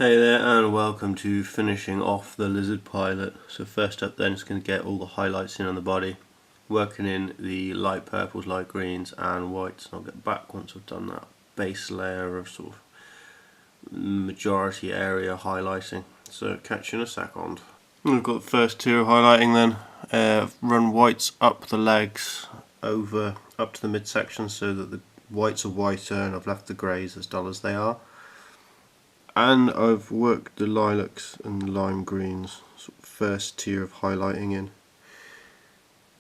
Hey there and welcome to finishing off the lizard pilot. So first up then, it's going to get all the highlights in on the body, working in the light purples, light greens and whites, and I'll get back once I've done that base layer of sort of majority area highlighting. So catch you in a second. We've got the first tier of highlighting then. Run whites up the legs over up to the midsection so that the whites are whiter and I've left the greys as dull as they are. And I've worked the lilacs and lime greens, sort of first tier of highlighting in.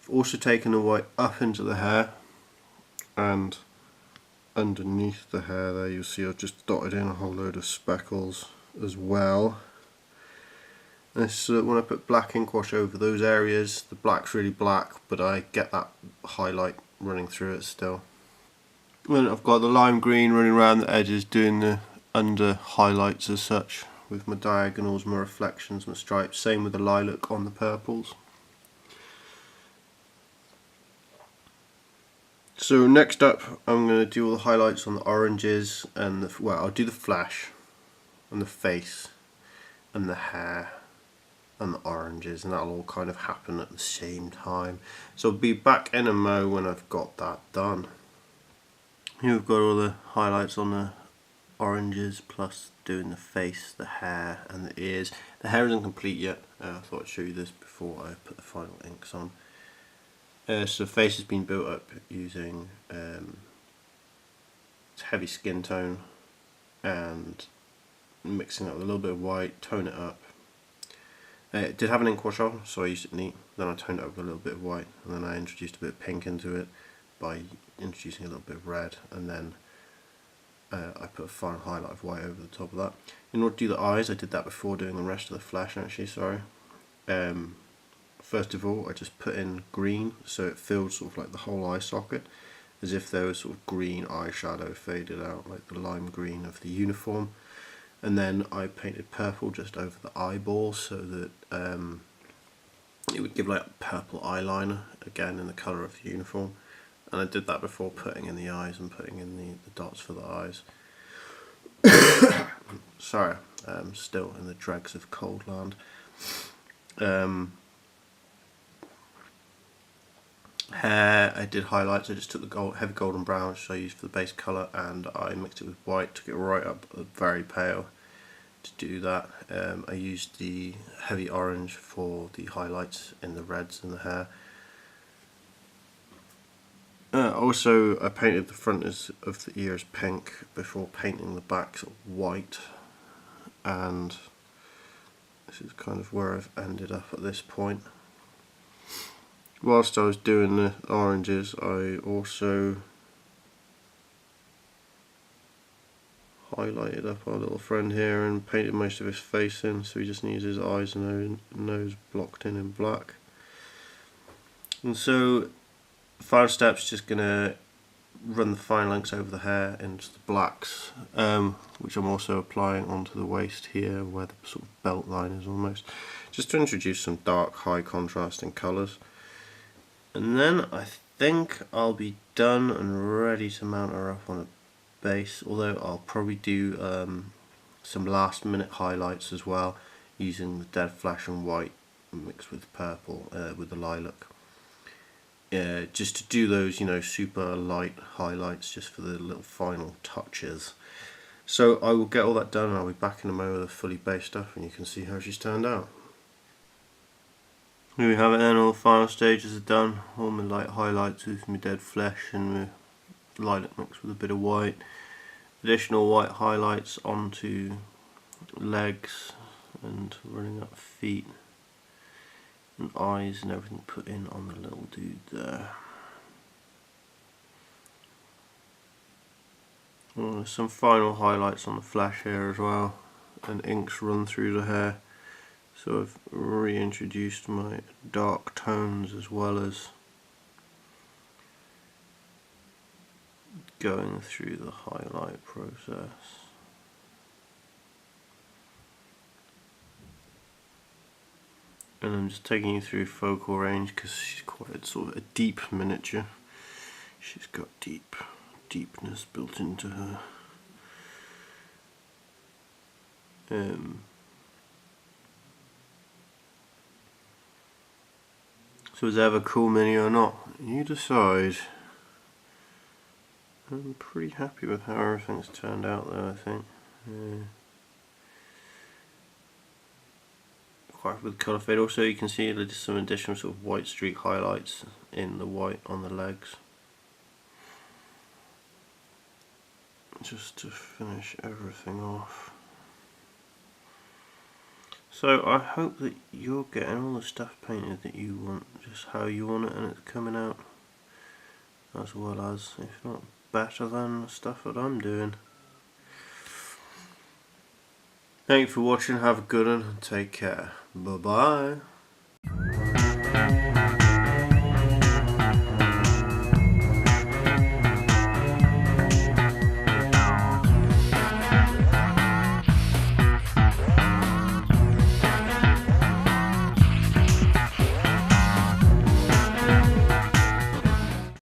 I've also taken the white up into the hair, and underneath the hair there you'll see I've just dotted in a whole load of speckles as well. And so that when I put black ink wash over those areas, the black's really black, but I get that highlight running through it still. Then I've got the lime green running around the edges doing the under highlights as such, with my diagonals, my reflections, my stripes. Same with the lilac on the purples. So next up I'm going to do all the highlights on the oranges and I'll do the flesh and the face and the hair and the oranges, and that'll all kind of happen at the same time. So I'll be back in a mo when I've got that done. Here we've got all the highlights on the oranges, plus doing the face, the hair and the ears. The hair isn't complete yet. I thought I'd show you this before I put the final inks on. So the face has been built up using heavy skin tone and mixing it with a little bit of white, tone it up. It did have an ink wash on, so I used it neat. Then I toned it up with a little bit of white, and then I introduced a bit of pink into it by introducing a little bit of red, and then I put a final highlight of white over the top of that. In order to do the eyes, I did that before doing the rest of the flesh actually, sorry. First of all, I just put in green, so it filled sort of like the whole eye socket, as if there was sort of green eyeshadow faded out, like the lime green of the uniform. And then I painted purple just over the eyeballs so that it would give like purple eyeliner, again in the colour of the uniform. And I did that before putting in the eyes and putting in the dots for the eyes. Sorry, I'm still in the dregs of cold land. Hair, I did highlights. I just took the heavy golden brown, which I used for the base colour, and I mixed it with white, took it right up very pale to do that. I used the heavy orange for the highlights in the reds in the hair. Also, I painted the front of the ears pink before painting the backs white, and this is kind of where I've ended up at this point. Whilst I was doing the oranges, I also highlighted up our little friend here and painted most of his face in, so he just needs his eyes and nose blocked in black. And so the final step's just going to run the final inks over the hair into the blacks, which I'm also applying onto the waist here where the sort of belt line is almost, just to introduce some dark high contrasting colours. And then I think I'll be done and ready to mount her up on a base, although I'll probably do some last minute highlights as well, using the dead flesh and white mixed with purple with the lilac. Just to do those, you know, super light highlights just for the little final touches. So I will get all that done and I'll be back in a moment with the fully based stuff, and you can see how she's turned out. Here we have it then, all the final stages are done. All my light highlights with my dead flesh and my lilac mixed with a bit of white. Additional white highlights onto legs and running up feet and eyes and everything put in on the little dude there. Well, there's some final highlights on the flesh here as well, and inks run through the hair. So I've reintroduced my dark tones as well as going through the highlight process. And I'm just taking you through focal range because she's quite sort of a deep miniature. She's got deepness built into her. So is that a cool mini or not? You decide. I'm pretty happy with how everything's turned out though, I think. Quite with colour fade. Also you can see there's some additional sort of white streak highlights in the white on the legs. Just to finish everything off. So I hope that you're getting all the stuff painted that you want, just how you want it, and it's coming out as well as, if not better than, the stuff that I'm doing. Thank you for watching, have a good one, and take care. Bye bye.